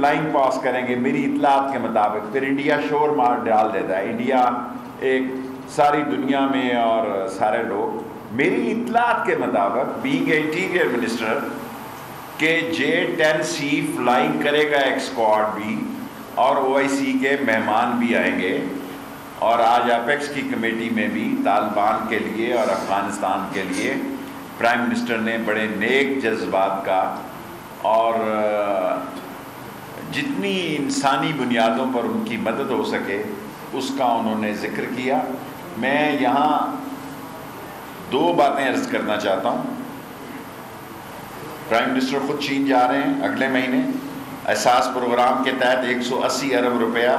Flying پاس کریں گے میری اطلاعات کے مطابق، پھر انڈیا شور مار ڈال دیتا ہے، انڈیا ایک ساری دنیا میں اور سارے لوگ، میری اطلاعات کے مطابق بینگ انٹیریئر منسٹر کہ J-10C فلائنگ کرے گا ایک اسکواڈ بھی، اور OIC کے مہمان بھی آئیں گے، اور آج اپیکس کی کمیٹی میں بھی طالبان کے لیے اور افغانستان کے لیے پرائم منسٹر نے بڑے نیک جذبات کا اور جتنی انسانی بنیادوں پر ان کی مدد ہو سکے اس کا انہوں نے ذکر کیا۔ میں یہاں دو باتیں عرض کرنا چاہتا ہوں۔ پرائم منسٹر خود چین جا رہے ہیں اگلے مہینے، احساس پروگرام کے تحت 180 ارب روپیہ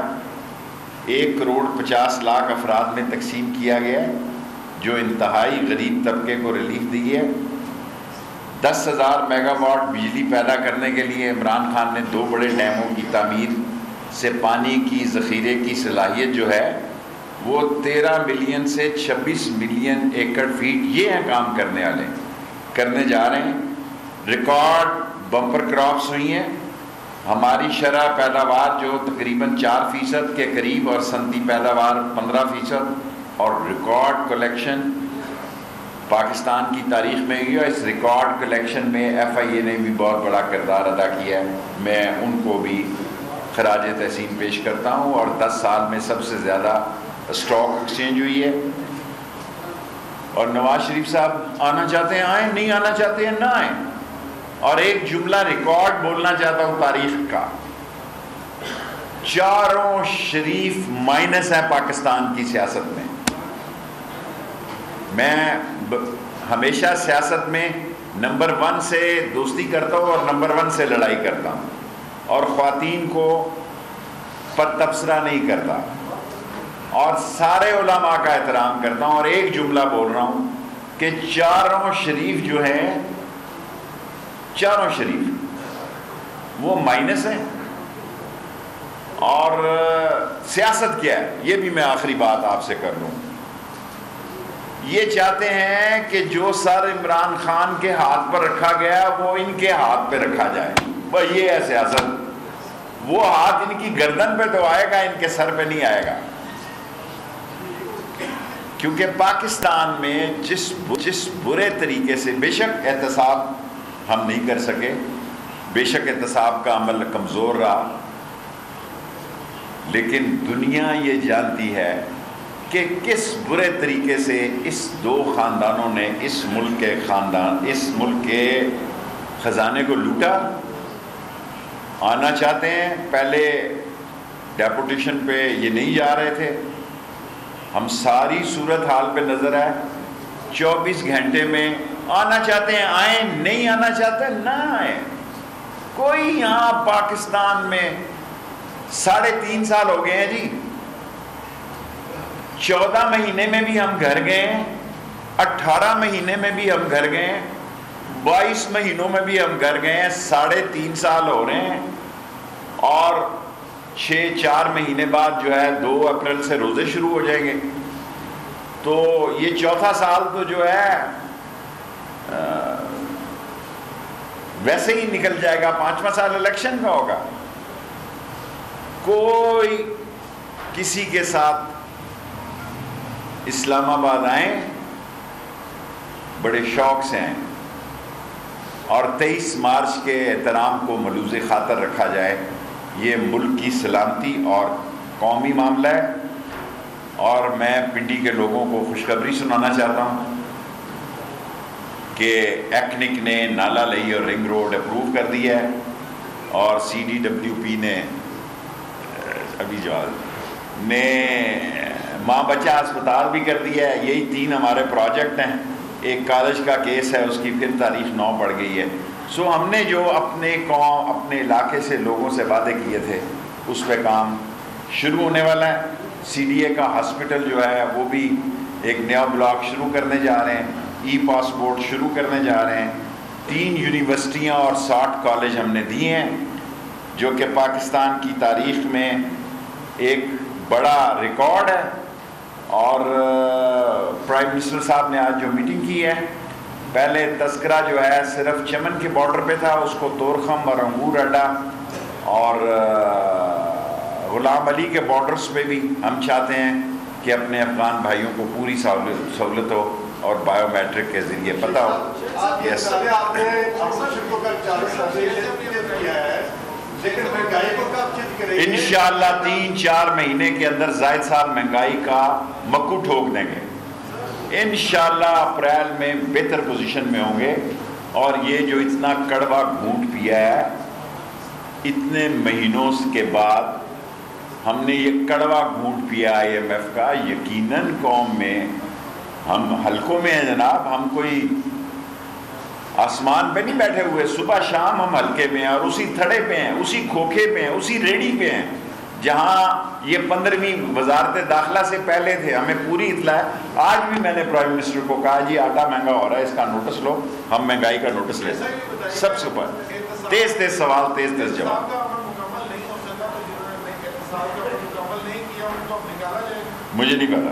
1,50,00,000 افراد میں تقسیم کیا گیا ہے، جو انتہائی غریب طبقے کو ریلیف دی ہے۔ 10,000 میگا واٹ بجلی پیدا کرنے کے لیے عمران خان نے 2 بڑے ڈیموں کی تعمیر سے پانی کی ذخیرے کی صلاحیت جو ہے وہ 13 ملین سے 26 ملین ایکڑ فیٹ، یہ ہیں کام کرنے والے، کرنے جا رہے ہیں۔ ریکارڈ بمپر کراپس ہوئی ہیں، ہماری شرح پیداوار جو تقریباً 4% کے قریب اور صنعتی پیداوار 15%، اور ریکارڈ کلیکشن پاکستان کی تاریخ میں ہوئی ہے۔ اس ریکارڈ کلیکشن میں FIA نے بھی بہت بڑا کردار ادا کیا ہے، میں ان کو بھی خراج تحسین پیش کرتا ہوں، اور 10 سال میں سب سے زیادہ اسٹاک ایکسچینج ہوئی ہے۔ اور نواز شریف صاحب آنا چاہتے ہیں آئیں، نہیں آنا چاہتے ہیں نہ آئیں۔ اور ایک جملہ ریکارڈ بولنا چاہتا ہوں تاریخ کا، چاروں شریف مائنس ہے پاکستان کی سیاست میں۔ میں ہمیشہ سیاست میں نمبر 1 سے دوستی کرتا ہوں اور نمبر 1 سے لڑائی کرتا ہوں، اور خواتین کو پر تبصرہ نہیں کرتا، اور سارے علماء کا احترام کرتا ہوں، اور ایک جملہ بول رہا ہوں کہ چاروں شریف جو ہیں، چاروں شریف وہ مائنس ہیں۔ اور سیاست کیا ہے یہ بھی میں آخری بات آپ سے کر لوں، یہ چاہتے ہیں کہ جو سر عمران خان کے ہاتھ پر رکھا گیا وہ ان کے ہاتھ پہ رکھا جائے، بس یہ ہے سیاست۔ وہ ہاتھ ان کی گردن پہ تو آئے گا، ان کے سر پہ نہیں آئے گا، کیونکہ پاکستان میں جس برے طریقے سے، بے شک احتساب ہم نہیں کر سکے، بے شک احتساب کا عمل کمزور رہا، لیکن دنیا یہ جانتی ہے کہ کس برے طریقے سے اس 2 خاندانوں نے اس ملک کے خزانے کو لوٹا۔ آنا چاہتے ہیں، پہلے ڈیپوٹیشن پہ یہ نہیں جا رہے تھے، ہم ساری صورتحال پہ نظر ہے، 24 گھنٹے میں آنا چاہتے ہیں آئیں، نہیں آنا چاہتے نہ آئیں۔ کوئی یہاں پاکستان میں 3.5 سال ہو گئے ہیں جی، 14 مہینے میں بھی ہم گھر گئے ہیں، 18 مہینے میں بھی ہم گھر گئے ہیں، 22 مہینوں میں بھی ہم گھر گئے ہیں، 3.5 سال ہو رہے ہیں، اور 4 مہینے بعد جو ہے 2 اپریل سے روزے شروع ہو جائیں گے، تو یہ 4تھا سال تو جو ہے ویسے ہی نکل جائے گا، 5واں سال الیکشن کا ہوگا۔ کوئی کسی کے ساتھ اسلام آباد آئیں، بڑے شوق سے آئیں، اور 23 مارچ کے احترام کو ملوز خاطر رکھا جائے، یہ ملک کی سلامتی اور قومی معاملہ ہے۔ اور میں پنڈی کے لوگوں کو خوشخبری سنانا چاہتا ہوں کہ ایکنک نے نالا لئی اور رنگ روڈ اپروو کر دی ہے، اور CDWP نے ابھی ماں بچہ ہسپتال بھی کر دیا ہے۔ یہی 3 ہمارے پروجیکٹ ہیں، ایک کالج کا کیس ہے، اس کی پھر تاریخ 9 پڑ گئی ہے۔ سو ہم نے جو اپنے قوم، اپنے علاقے سے لوگوں سے وعدے کیے تھے اس پہ کام شروع ہونے والا ہے۔ CDA کا ہاسپٹل جو ہے وہ بھی ایک نیا بلاک شروع کرنے جا رہے ہیں، پاسپورٹ شروع کرنے جا رہے ہیں، 3 یونیورسٹیاں اور 60 کالج ہم نے دیے ہیں، جو کہ پاکستان کی تاریخ میں ایک بڑا ریکارڈ ہے۔ اور پرائم منسٹر صاحب نے آج جو میٹنگ کی ہے، پہلے تذکرہ جو ہے صرف چمن کے بارڈر پہ تھا، اس کو طورخم اور انگور اڈا اور غلام علی کے بارڈرز پہ بھی ہم چاہتے ہیں کہ اپنے افغان بھائیوں کو پوری سہولت ہو اور بایو میٹرک کے ذریعے پتہ ہو. یس انشاءاللہ 3-4 مہینے کے اندر زاہد صاحب مہنگائی کا مکو ٹھوک دیں گے. انشاءاللہ اپریل میں بہتر پوزیشن میں ہوں گے. اور یہ جو اتنا کڑوا گھونٹ پیا ہے اتنے مہینوں کے بعد ہم نے یہ کڑوا گھونٹ پیا IMF کا, یقیناً قوم میں ہم حلقوں میں ہیں جناب, ہم کوئی آسمان پہ نہیں بیٹھے ہوئے, صبح شام ہم حلقے میں ہیں اور اسی تھڑے پہ ہیں, اسی کھوکھے پہ ہیں, اسی ریڑھی پہ ہیں جہاں یہ 15ویں وزارت داخلہ سے پہلے تھے. ہمیں پوری اطلاع ہے. آج بھی میں نے پرائم منسٹر کو کہا جی آٹا مہنگا ہو رہا ہے, اس کا نوٹس لو, ہم مہنگائی کا نوٹس لیتے ہیں. سب سے اوپر تیز سوال, تیز جواب. مجھے نہیں پتا,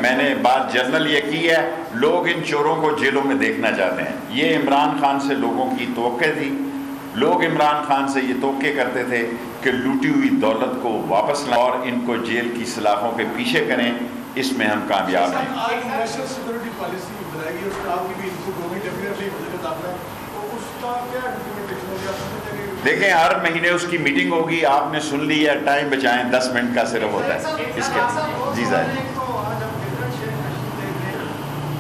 میں نے بات جنرل یہ کی ہے. لوگ ان چوروں کو جیلوں میں دیکھنا چاہتے ہیں. یہ عمران خان سے لوگوں کی توقع تھی. لوگ عمران خان سے یہ توقع کرتے تھے کہ لوٹی ہوئی دولت کو واپس لائیں اور ان کو جیل کی سلاخوں کے پیچھے کریں. اس میں ہم کامیاب ہیں. نیشنل سیکورٹی پالیسی بنائے گی, اس کا آپ کی بھی انپٹ ہوگی ڈیفینیٹلی وزیر داخلہ, تو اس کا کیا امپلیمنٹیشن ہوگی؟ دیکھیں ہر مہینے اس کی میٹنگ ہوگی. آپ نے سن لی ہے, ٹائم بچائیں, 10 منٹ کا صرف ہوتا ہے اس کے. جی صاحب,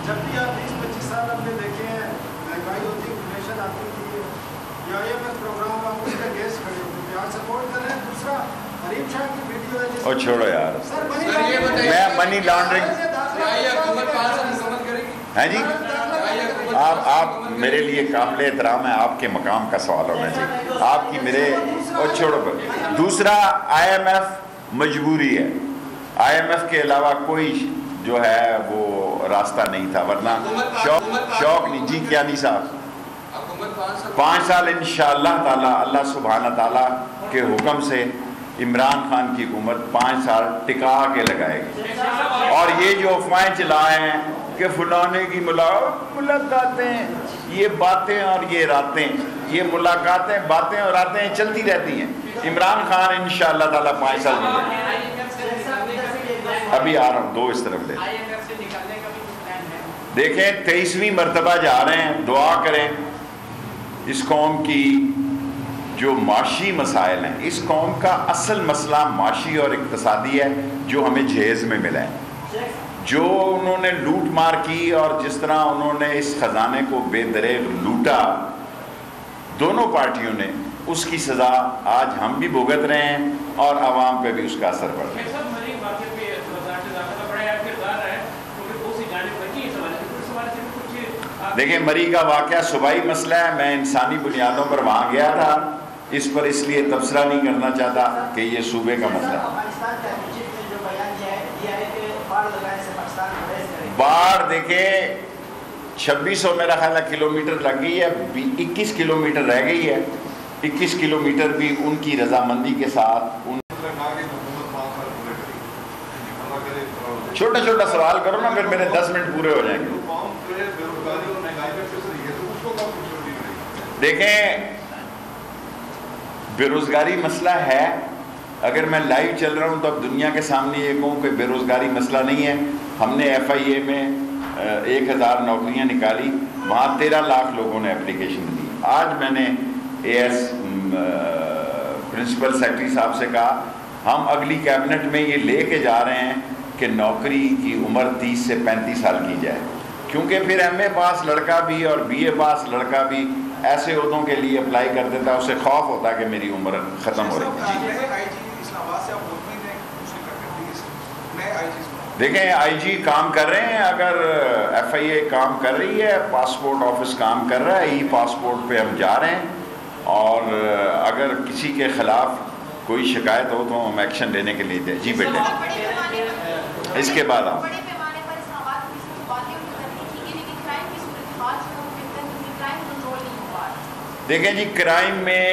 جب بھی آپ 20-25 سال ہم نے دیکھے ہیں, مہنگائی ہوتی, انفلیشن آتی تھی, یا IMF پروگرام آپ اس کا گیس کھڑے ہوتے ہیں, آپ سپورٹ کر رہے ہیں. دوسرا حریم شاہ کی ویڈیو ہے, اور چھوڑو یار, میں منی لانڈرنگ ہے جی. آپ میرے لیے قابل احترام ہے, آپ کے مقام کا سوال ہونا چاہیے. آپ کی میرے, اور چھوڑو. دوسرا IMF مجبوری ہے. IMF کے علاوہ کوئی جو ہے وہ راستہ نہیں تھا, ورنہ شوق نہیں. جی کیا نہیں صاحب, 5 سال انشاءاللہ تعالی اللہ سبحانہ تعالیٰ کے حکم سے عمران خان کی حکومت 5 سال ٹکا کے لگائے گی. اور یہ جو افواہیں چلائے ہیں کہ فلانے کی ملاقاتیں, یہ باتیں اور یہ راتیں, یہ ملاقاتیں, باتیں اور راتیں چلتی رہتی ہیں. عمران خان انشاءاللہ تعالیٰ 5 سال میں, ابھی آ رہا ہوں, 2 اس طرف لے. دیکھیں 23ویں مرتبہ جا رہے ہیں, دعا کریں. اس قوم کی جو معاشی مسائل ہیں, اس قوم کا اصل مسئلہ معاشی اور اقتصادی ہے جو ہمیں جہیز میں ملا ہے. جو انہوں نے لوٹ مار کی اور جس طرح انہوں نے اس خزانے کو بے دریغ لوٹا دونوں پارٹیوں نے, اس کی سزا آج ہم بھی بھگت رہے ہیں اور عوام پہ بھی اس کا اثر پڑ رہا ہے. دیکھیں مری کا واقعہ صوبائی مسئلہ ہے, میں انسانی بنیادوں پر وہاں گیا تھا, اس پر اس لیے تبصرہ نہیں کرنا چاہتا کہ یہ صوبے کا مسئلہ ہے. باڑھ دیکھیں 2600 میرا خیال ہے کلومیٹر لگ گئی ہے, 21 کلومیٹر رہ گئی ہے. 21 کلومیٹر بھی ان کی رضامندی کے ساتھ. چھوٹا چھوٹا سوال کرو نا, پھر میرے 10 منٹ پورے ہو جائیں گے. دیکھیں بے روزگاری مسئلہ ہے. اگر میں لائیو چل رہا ہوں تو اب دنیا کے سامنے یہ کہوں کہ بے روزگاری مسئلہ نہیں ہے. ہم نے FIA میں 1000 نوکریاں نکالی, وہاں 13 لاکھ لوگوں نے اپلیکیشن دی. آج میں نے AS پرنسپل سیکرٹری صاحب سے کہا ہم اگلی کیبنٹ میں یہ لے کے جا رہے ہیں کہ نوکری کی عمر 30 سے 35 سال کی جائے, کیونکہ پھر MA پاس لڑکا بھی اور BA پاس لڑکا بھی ایسے عہدوں کے لیے اپلائی کر دیتا ہے, اسے خوف ہوتا ہے کہ میری عمر ختم ہو رہی ہے. دیکھیں IG کام کر رہے ہیں, اگر FIA کام کر رہی ہے, پاسپورٹ آفس کام کر رہا ہے, ای پاسپورٹ پہ ہم جا رہے ہیں, اور اگر کسی کے خلاف کوئی شکایت ہو تو ہم ایکشن لینے کے لیے دیں. جی بیٹے, اس کے بعد آپ دیکھیں جی کرائم میں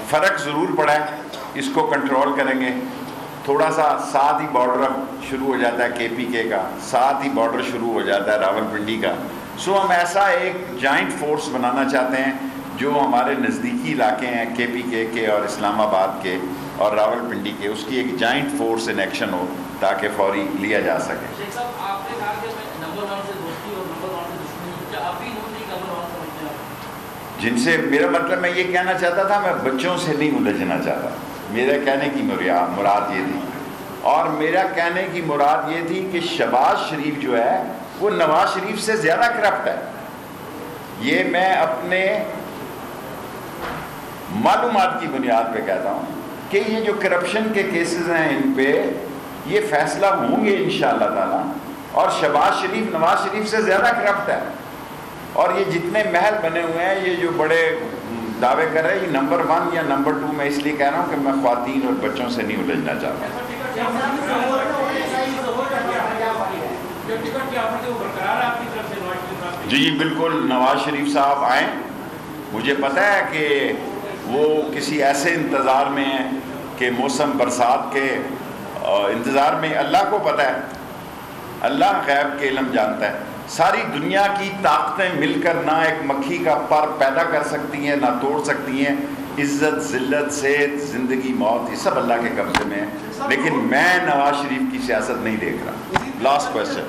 فرق ضرور پڑا ہے, اس کو کنٹرول کریں گے. تھوڑا سا ساتھ ہی بارڈر شروع ہو جاتا ہے KPK کا, ساتھ ہی بارڈر شروع ہو جاتا ہے راولپنڈی کا. سو ہم ایسا ایک جائنٹ فورس بنانا چاہتے ہیں جو ہمارے نزدیکی علاقے ہیں KPK کے اور اسلام آباد کے اور راولپنڈی کے، اس کی ایک جائنٹ فورس ان ایکشن ہو تاکہ فوری لیا جا سکے۔ شیخ صاحب آپ نے کہا کہ نمبر 1 سے دوستی اور نمبر 1 سے دشمنی، کیا آپ بھی نون لیگ نمبر 1 سمجھتے ہیں؟ جن سے میرا مطلب میں یہ کہنا چاہتا تھا، میں بچوں سے نہیں الجھنا چاہتا، میرا کہنے کی مراد یہ تھی، اور میرا کہنے کی مراد یہ تھی کہ شہباز شریف جو ہے وہ نواز شریف سے زیادہ کرپٹ ہے۔ یہ میں اپنے معلومات کی بنیاد پہ کہتا ہوں کہ یہ جو کرپشن کے کیسز ہیں ان پہ یہ فیصلہ ہوں گے انشاءاللہ تعالی، اور شہباز شریف نواز شریف سے زیادہ کرپٹ ہے، اور یہ جتنے محل بنے ہوئے ہیں، یہ جو بڑے دعوے کر رہے ہیں، یہ نمبر 1 یا نمبر 2 میں اس لیے کہہ رہا ہوں کہ میں خواتین اور بچوں سے نہیں الجھنا چاہتا۔ جی بالکل، نواز شریف صاحب آئیں، مجھے پتہ ہے کہ وہ کسی ایسے انتظار میں ہیں کہ موسم برسات کے انتظار میں، اللہ کو پتہ ہے، اللہ غیب کے علم جانتا ہے، ساری دنیا کی طاقتیں مل کر نہ ایک مکھی کا پر پیدا کر سکتی ہیں، نہ توڑ سکتی ہیں، عزت ذلت صحت زندگی موت یہ سب اللہ کے قبضے میں ہے، لیکن میں نواز شریف کی سیاست نہیں دیکھ رہا۔ لاسٹ کویسچن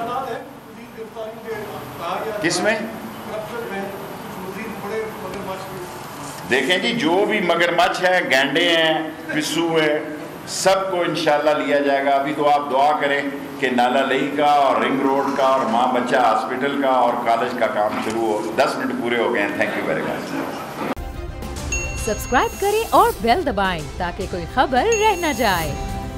کس میں؟ دیکھیں جی، جو بھی مگرمچھ ہے، گینڈے ہیں، پسو ہے، سب کو انشاءاللہ لیا جائے گا۔ ابھی تو آپ دعا کریں کہ نالا لئی کا اور رنگ روڈ کا اور ماں بچہ ہاسپٹل کا اور کالج کا کام شروع ہو۔ 10 منٹ پورے ہو گئے ہیں، thank you very much. Subscribe کریں اور بیل دبائیں تاکہ کوئی خبر رہ نہ جائے۔